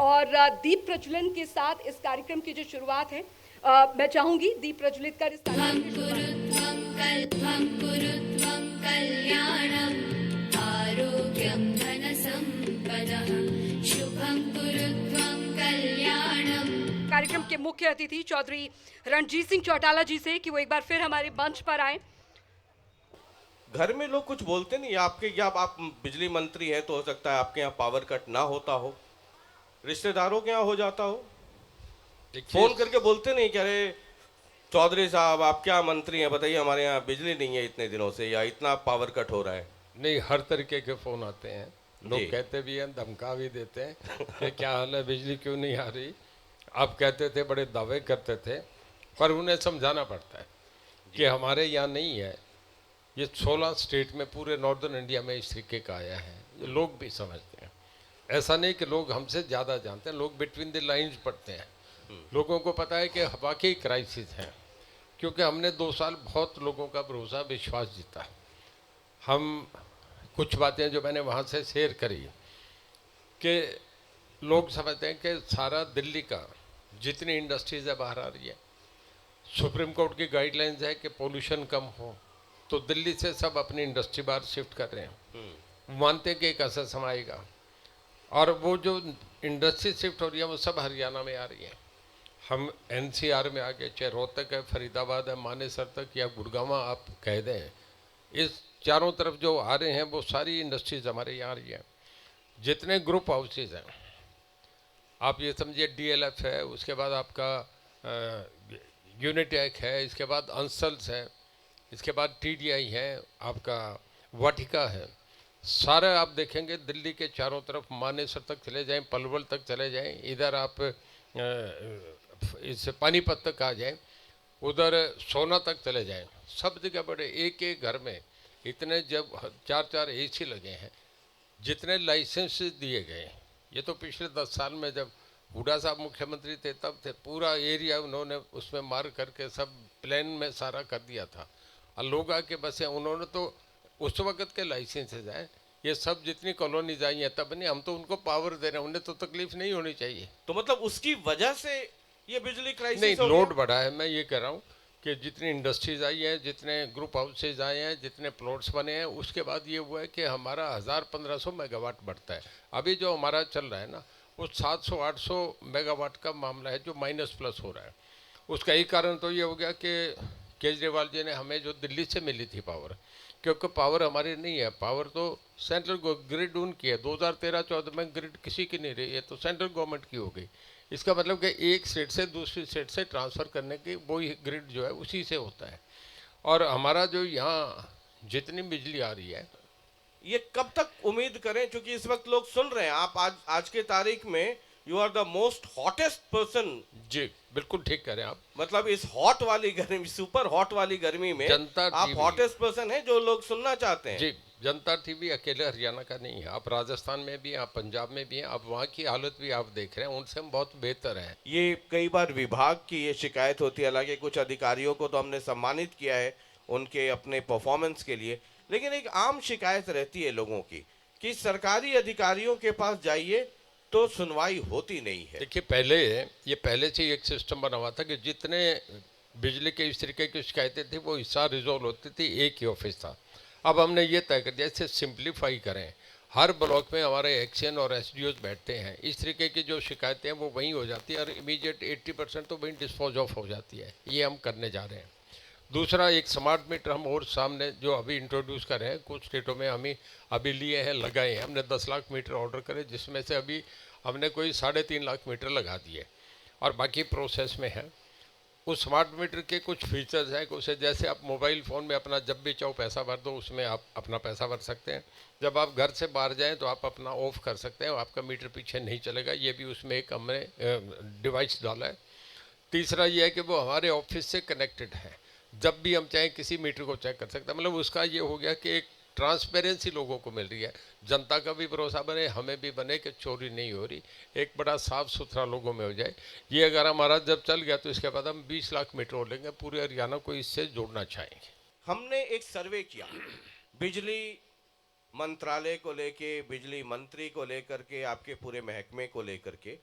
और दीप प्रज्वलन के साथ इस कार्यक्रम की जो शुरुआत है, मैं चाहूंगी दीप प्रज्वलित कर इस कार्यक्रम की कार्यक्रम के मुख्य अतिथि चौधरी रणजीत सिंह चौटाला जी से कि वो एक बार फिर हमारे मंच पर आए। घर में लोग कुछ बोलते नहीं आपके, या आप बिजली मंत्री हैं तो हो सकता है आपके यहाँ पावर कट ना होता हो, रिश्तेदारों के यहाँ हो जाता हो, फोन करके बोलते नहीं कि अरे चौधरी साहब आप क्या मंत्री हैं बताइए, हमारे यहाँ बिजली नहीं है इतने दिनों से, या इतना पावर कट हो रहा है? नहीं, हर तरीके के फ़ोन आते हैं, लोग कहते भी हैं, धमका भी देते हैं कि क्या हाल है, बिजली क्यों नहीं आ रही। आप कहते थे, बड़े दावे करते थे, पर उन्हें समझाना पड़ता है कि हमारे यहाँ नहीं है, ये 16 स्टेट में पूरे नॉर्दर्न इंडिया में इस तरीके का आया है, ये लोग भी समझते हैं। ऐसा नहीं कि लोग हमसे ज़्यादा जानते हैं, लोग बिटवीन द लाइन्स पढ़ते हैं। लोगों को पता है कि वाकई क्राइसिस है, क्योंकि हमने 2 साल बहुत लोगों का भरोसा विश्वास जीता। हम कुछ बातें जो मैंने वहाँ से शेयर करी कि लोग समझते हैं कि सारा दिल्ली का जितनी इंडस्ट्रीज़ है बाहर आ रही है, सुप्रीम कोर्ट की गाइडलाइंस है कि पोल्यूशन कम हो, तो दिल्ली से सब अपनी इंडस्ट्री बाहर शिफ्ट कर रहे हैं। मानते हैं कि एक असर समाएगा, और वो जो इंडस्ट्री शिफ्ट हो रही है वो सब हरियाणा में आ रही है। हम एनसीआर में आ गए, चाहे रोहतक है, फरीदाबाद है, मानेसर तक या गुड़गांव आप कह दें, इस चारों तरफ जो आ रहे हैं वो सारी इंडस्ट्रीज हमारे यहाँ आ रही हैं। जितने ग्रुप हाउसेज हैं, आप ये समझिए डीएलएफ है, उसके बाद आपका यूनिटेक है, इसके बाद अंसल्स है, इसके बाद टीडीआई है, आपका वाटिका है, सारे आप देखेंगे दिल्ली के चारों तरफ, मानेसर तक चले जाएं, पलवल तक चले जाएं, इधर आप इस पानीपत तक आ जाएं, उधर सोना तक चले जाएं, सब जगह बड़े एक एक घर में इतने जब 4-4 एसी लगे हैं, जितने लाइसेंस दिए गए, ये तो पिछले 10 साल में जब हुड्डा साहब मुख्यमंत्री थे तब थे, पूरा एरिया उन्होंने उसमें मार करके सब प्लान में सारा कर दिया था, और लोग आके बसे। उन्होंने तो उस वक्त के लाइसेंसेज हैं, ये सब जितनी कॉलोनीज आई हैं तब नहीं, हम तो उनको पावर दे रहे हैं, उन्हें तो तकलीफ नहीं होनी चाहिए। तो मतलब उसकी वजह से ये बिजली क्राइसिस नहीं, हो लोड गया? बढ़ा है। मैं ये कह रहा हूँ कि जितनी इंडस्ट्रीज आई हैं, जितने ग्रुप हाउसेज आए हैं, जितने प्लॉट्स बने हैं, उसके बाद ये हुआ है कि हमारा 1000-1500 मेगावाट बढ़ता है। अभी जो हमारा चल रहा है ना, वो 700-800 मेगावाट का मामला है जो माइनस प्लस हो रहा है। उसका एक कारण तो ये हो गया कि केजरीवाल जी ने हमें जो दिल्ली से मिली थी पावर, क्योंकि पावर हमारी नहीं है, पावर तो सेंट्रल ग्रिड उनकी है। 2013-14 में ग्रिड किसी की नहीं रही है, तो सेंट्रल गवर्नमेंट की हो गई। इसका मतलब कि एक स्टेट से दूसरी स्टेट से ट्रांसफ़र करने की वही ग्रिड जो है उसी से होता है। और हमारा जो यहाँ जितनी बिजली आ रही है, ये कब तक उम्मीद करें, क्योंकि इस वक्त लोग सुन रहे हैं, आप आज के तारीख में you are the most hottest person. जी बिल्कुल ठीक कह रहे हैं आप। मतलब इस हॉट वाली गर्मी, सुपर हॉट वाली गर्मी में जनता आप टीवी हॉटेस्ट पर्सन हैं जो लोग सुनना चाहते हैं। जी, जनता टीवी अकेले हरियाणा का नहीं है, आप राजस्थान में भी हैं, आप पंजाब में भी हैं, आप वहाँ की हालत भी आप देख रहे हैं, उनसे हम बहुत बेहतर हैं। ये कई बार विभाग की ये शिकायत होती है, हालांकि कुछ अधिकारियों को तो हमने सम्मानित किया है उनके अपने परफॉर्मेंस के लिए, लेकिन एक आम शिकायत रहती है लोगों की कि सरकारी अधिकारियों के पास जाइए तो सुनवाई होती नहीं है। देखिए, पहले से ही एक सिस्टम बना हुआ था कि जितने बिजली के इस तरीके की शिकायतें थी वो हिस्सा रिजोल्व होती थी, एक ही ऑफिस था। अब हमने ये तय कर दिया इसे सिंप्लीफाई करें, हर ब्लॉक में हमारे एक्शन और एसडीओज बैठते हैं, इस तरीके की जो शिकायतें हैं वो वहीं हो जाती है, और इमीडिएट 80% तो वहीं डिस्पोज ऑफ हो जाती है। ये हम करने जा रहे हैं। दूसरा, एक स्मार्ट मीटर हम और सामने जो अभी इंट्रोड्यूस कर रहे हैं, कुछ स्टेटों में हम अभी लिए हैं, लगाए हैं। हमने 10 लाख मीटर ऑर्डर करे, जिसमें से अभी हमने कोई 3.5 लाख मीटर लगा दिए, और बाकी प्रोसेस में है। उस स्मार्ट मीटर के कुछ फीचर्स हैं, कुछ जैसे आप मोबाइल फ़ोन में अपना जब भी चाहो पैसा भर दो, उसमें आप अपना पैसा भर सकते हैं। जब आप घर से बाहर जाएं तो आप अपना ऑफ कर सकते हैं, आपका मीटर पीछे नहीं चलेगा। ये भी उसमें एक हमने डिवाइस डाला है। तीसरा ये है कि वो हमारे ऑफिस से कनेक्टेड है, जब भी हम चाहें किसी मीटर को चेक कर सकते हैं। मतलब उसका ये हो गया कि एक ट्रांसपेरेंसी लोगों को मिल रही है, जनता का भी भरोसा बने, हमें भी बने कि चोरी नहीं हो रही, एक बड़ा साफ सुथरा लोगों में हो जाए। ये अगर हमारा जब चल गया तो इसके बाद हम 20 लाख मीटर हो लेंगे, पूरे हरियाणा को इससे जोड़ना चाहेंगे। हमने एक सर्वे किया बिजली मंत्रालय को लेके, बिजली मंत्री को लेकर के, आपके पूरे महकमे को लेकर के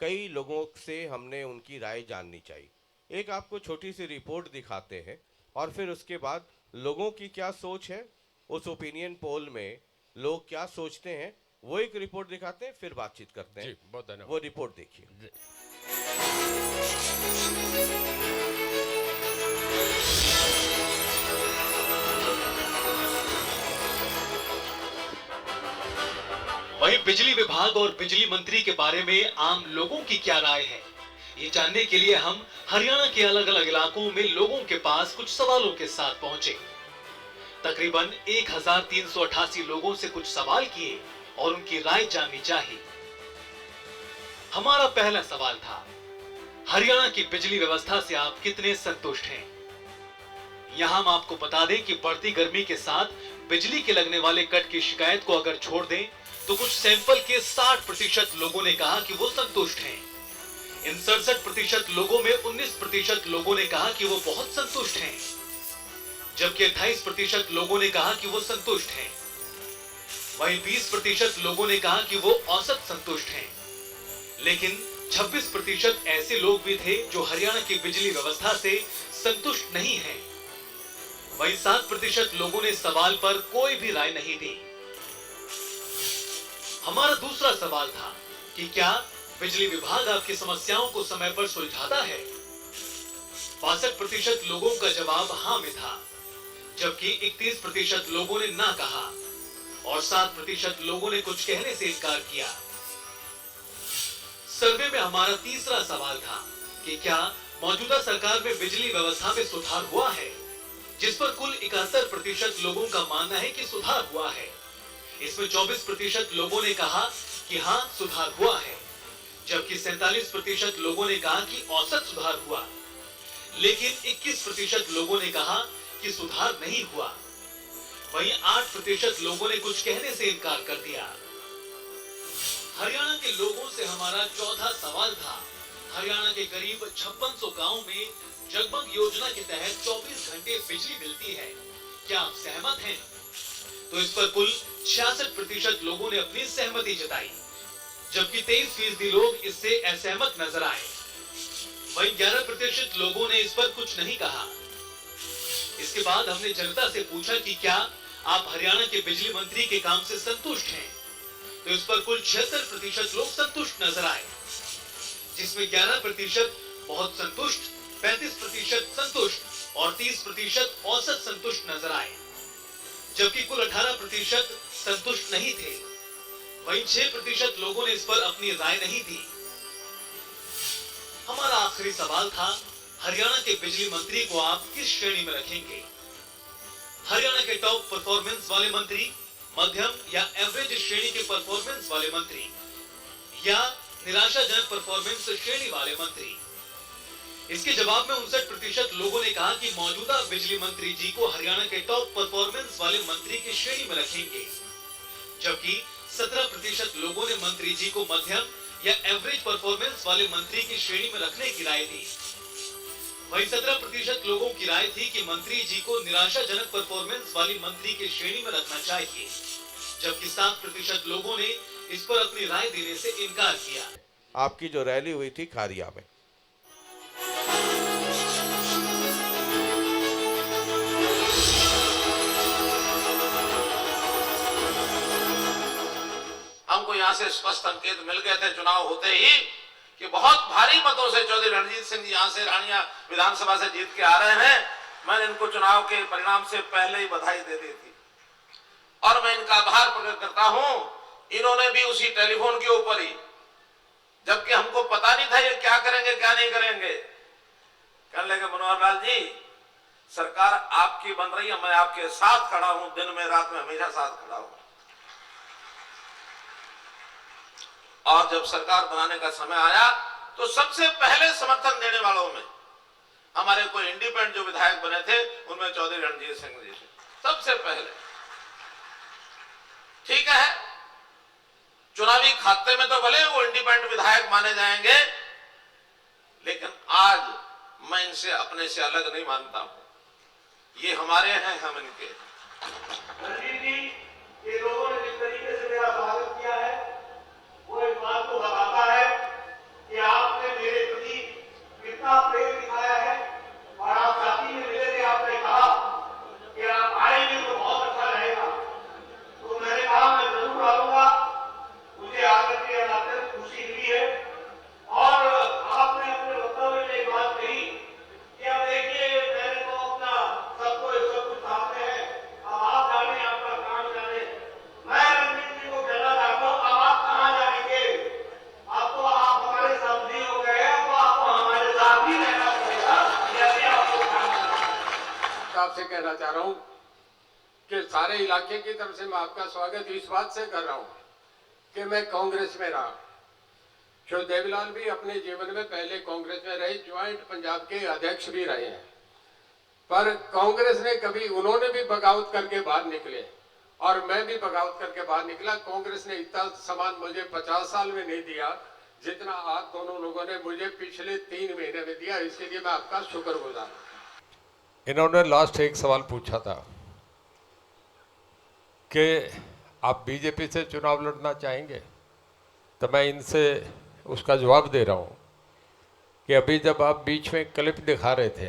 कई लोगों से हमने उनकी राय जाननी चाहिए। एक आपको छोटी सी रिपोर्ट दिखाते हैं और फिर उसके बाद लोगों की क्या सोच है, उस ओपिनियन पोल में लोग क्या सोचते हैं, वो एक रिपोर्ट दिखाते हैं, फिर बातचीत करते हैं। जी, बहुत धन्यवाद। वो रिपोर्ट देखिए। जी। वहीं बिजली विभाग और बिजली मंत्री के बारे में आम लोगों की क्या राय है, ये जानने के लिए हम हरियाणा के अलग अलग इलाकों में लोगों के पास कुछ सवालों के साथ पहुंचे। तकरीबन 1388 लोगों से कुछ सवाल किए और उनकी राय जाननी चाहिए। हमारा पहला सवाल था, हरियाणा की बिजली व्यवस्था से आप कितने संतुष्ट हैं? यहां हम आपको बता दें कि बढ़ती गर्मी के साथ बिजली के लगने वाले कट की शिकायत को अगर छोड़ दें तो कुछ सैंपल के 60% लोगों ने कहा कि वो संतुष्ट हैं। इन 67% लोगों में 19% लोगों ने कहा कि वो बहुत संतुष्ट हैं, जबकि 28% लोगों ने कहा कि वो संतुष्ट हैं। वहीं 20% लोगों ने कहा कि वो औसत संतुष्ट हैं, लेकिन 26% ऐसे लोग भी थे जो हरियाणा की बिजली व्यवस्था से संतुष्ट नहीं हैं। वहीं 7% लोगों ने सवाल पर कोई भी राय नहीं दी। हमारा दूसरा सवाल था कि क्या बिजली विभाग आपकी समस्याओं को समय पर सुलझाता है? 62% लोगों का जवाब हाँ में था, जबकि 31% लोगों ने ना कहा और 7% लोगों ने कुछ कहने से इनकार किया। सर्वे में हमारा तीसरा सवाल था कि क्या मौजूदा सरकार में बिजली व्यवस्था में सुधार हुआ है, जिस पर कुल 71% लोगों का मानना है कि सुधार हुआ है। इसमें 24% लोगों ने कहा कि हाँ सुधार हुआ है, जबकि 47% लोगों ने कहा कि औसत सुधार हुआ, लेकिन 21% लोगों ने कहा कि सुधार नहीं हुआ। वहीं 8% लोगों ने कुछ कहने से इनकार कर दिया। हरियाणा के लोगों से हमारा चौथा सवाल था, हरियाणा के करीब 5600 गाँव में जगमग योजना के तहत 24 घंटे बिजली मिलती है, क्या आप सहमत हैं? तो इस पर कुल 66% लोगों ने अपनी सहमति जताई, जबकि 23% लोग इससे असहमत नजर आए। वहीं 11% लोगों ने इस पर कुछ नहीं कहा। इसके बाद हमने जनता से पूछा कि क्या आप हरियाणा के बिजली मंत्री के काम से संतुष्ट हैं? तो इस पर कुल 76% लोग संतुष्ट नजर आए, जिसमें 11% बहुत संतुष्ट, 35% संतुष्ट और 30% औसत संतुष्ट नजर आए, जबकि कुल 18% संतुष्ट नहीं थे। वहीं 6% लोगों ने इस पर अपनी राय नहीं दी। हमारा आखिरी सवाल था, हरियाणा के बिजली मंत्री को आप किस श्रेणी में रखेंगे? हरियाणा के टॉप परफॉर्मेंस वाले मंत्री, मध्यम या एवरेज श्रेणी के परफॉर्मेंस वाले मंत्री, या निराशाजनक परफॉर्मेंस श्रेणी वाले मंत्री? इसके जवाब में 59% लोगों ने कहा कि मौजूदा बिजली मंत्री जी को हरियाणा के टॉप परफॉर्मेंस वाले मंत्री की श्रेणी में रखेंगे, जबकि 17% लोगों ने मंत्री जी को मध्यम या एवरेज परफॉर्मेंस वाले मंत्री की श्रेणी में रखने की राय दी। वहीं 17% लोगों की राय थी कि मंत्री जी को निराशाजनक परफॉर्मेंस वाली मंत्री की श्रेणी में रखना चाहिए, जबकि 7% लोगों ने इस पर अपनी राय देने से इनकार किया। आपकी जो रैली हुई थी खारिया में, हमको यहाँ से स्पष्ट संकेत मिल गए थे चुनाव होते ही कि बहुत भारी मतों से चौधरी रणजीत सिंह जी यहाँ से रानिया विधानसभा से जीत के आ रहे हैं। मैंने इनको चुनाव के परिणाम से पहले ही बधाई दे दी थी और मैं इनका आभार प्रकट करता हूँ। इन्होंने भी उसी टेलीफोन के ऊपर ही, जबकि हमको पता नहीं था ये क्या करेंगे क्या नहीं करेंगे, कहने लगे मनोहर लाल जी सरकार आपकी बन रही है, मैं आपके साथ खड़ा हूं, दिन में रात में हमेशा साथ खड़ा हूं। और जब सरकार बनाने का समय आया तो सबसे पहले समर्थन देने वालों में हमारे कोई इंडिपेंडेंट जो विधायक बने थे उनमें चौधरी रणजीत सिंह जी थे सबसे पहले। ठीक है, चुनावी खाते में तो भले वो इंडिपेंडेंट विधायक माने जाएंगे, लेकिन आज मैं इनसे अपने से अलग नहीं मानता हूं। ये हमारे हैं, हम इनके। कि लोगों ने जिस तरीके से मेरा स्वागत किया है वो इस बात को बताता है कि आपने मेरे प्रति कितना प्रेम दिखाया है। और आप साथी में मिले थे, आपने कहा कि आप आएंगे तो बहुत अच्छा रहेगा, तो मैंने कहा मैं जरूर आऊंगा। मुझे आकर के अत्यंत खुशी हुई है। और आपने अपने वक्तव्य में एक बात कही कि अब देखिए मैंने तो अपना सब कुछ सामने है, अब आप जाने, आपका काम जाने। मैं रणजीत जी को कहना चाहता हूँ, अब आप कहाँ जाएंगे? अब तो आप हमारे साथी हो गए, अब आपको हमारे साथ ही रहना पड़ेगा। जैसे आपको काम करना। आपसे कहना चाह रहा हूँ कि सारे इलाके की तरफ से मैं आपका स्वागत इस बात से कर रहा हूँ कि मैं कांग्रेस में रहा। श्री देवीलाल भी अपने जीवन में पहले कांग्रेस में रहे, ज्वाइंट पंजाब के अध्यक्ष भी रहे हैं, पर कांग्रेस ने कभी, उन्होंने भी बगावत करके बाहर निकले और मैं भी बगावत करके बाहर निकला। कांग्रेस ने इतना सम्मान मुझे 50 साल में नहीं दिया जितना आप दोनों लोगों ने मुझे पिछले 3 महीने में दिया, इसके लिए मैं आपका शुक्रगुजार। इन्होंने लास्ट एक सवाल पूछा था कि आप बीजेपी से चुनाव लड़ना चाहेंगे, तो मैं इनसे उसका जवाब दे रहा हूँ कि अभी जब आप बीच में क्लिप दिखा रहे थे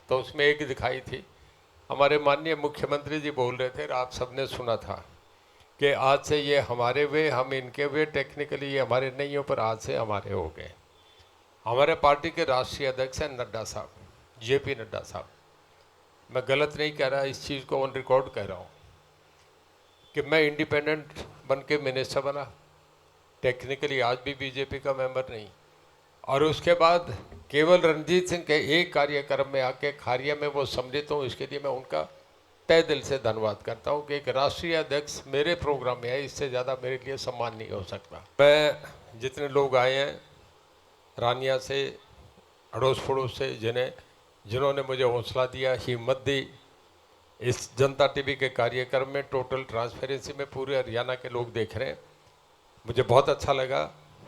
तो उसमें एक दिखाई थी, हमारे माननीय मुख्यमंत्री जी बोल रहे थे और आप सबने सुना था कि आज से ये हमारे वे, हम इनके वे, टेक्निकली ये हमारे नहीं हो पर आज से हमारे हो गए। हमारे पार्टी के राष्ट्रीय अध्यक्ष हैं नड्डा साहब, JP नड्डा साहब। मैं गलत नहीं कह रहा, इस चीज़ को ऑन रिकॉर्ड कह रहा हूँ कि मैं इंडिपेंडेंट बन के मिनिस्टर बना, टेक्निकली आज भी बीजेपी का मेंबर नहीं, और उसके बाद केवल रणजीत सिंह के एक कार्यक्रम में आके खारिया में वो सम्मिलित हूँ। इसके लिए मैं उनका तहे दिल से धन्यवाद करता हूँ कि एक राष्ट्रीय अध्यक्ष मेरे प्रोग्राम में है, इससे ज़्यादा मेरे लिए सम्मान नहीं हो सकता। मैं जितने लोग आए हैं रानिया से, अड़ोस पड़ोस से, जिन्होंने मुझे हौसला दिया, हिम्मत दी, इस जनता टीवी के कार्यक्रम में टोटल ट्रांसपेरेंसी में पूरे हरियाणा के लोग देख रहे हैं, मुझे बहुत अच्छा लगा।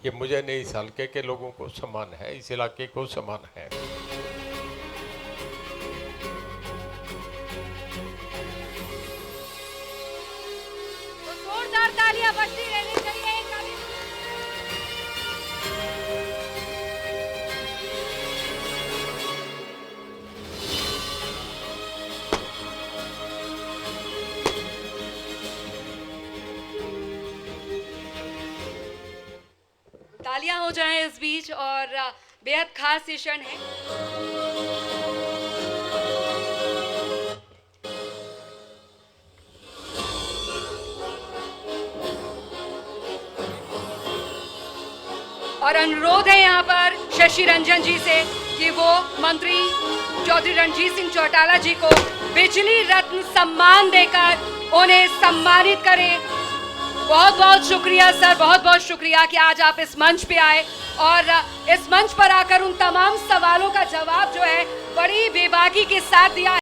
ये मुझे नहीं, इस हल्के के लोगों को सम्मान है, इस इलाके को सम्मान है। तो जोरदार तालियां बजती रहनी चाहिए। तालियां हो जाएं इस बीच, और बेहद खास ये क्षण है। और अनुरोध है यहाँ पर शशि रंजन जी से कि वो मंत्री चौधरी रणजीत सिंह चौटाला जी को बिजली रत्न सम्मान देकर उन्हें सम्मानित करें। बहुत बहुत शुक्रिया सर, बहुत बहुत शुक्रिया कि आज आप इस मंच पे आए और इस मंच पर आकर उन तमाम सवालों का जवाब जो है बड़ी बेबाकी के साथ दिया।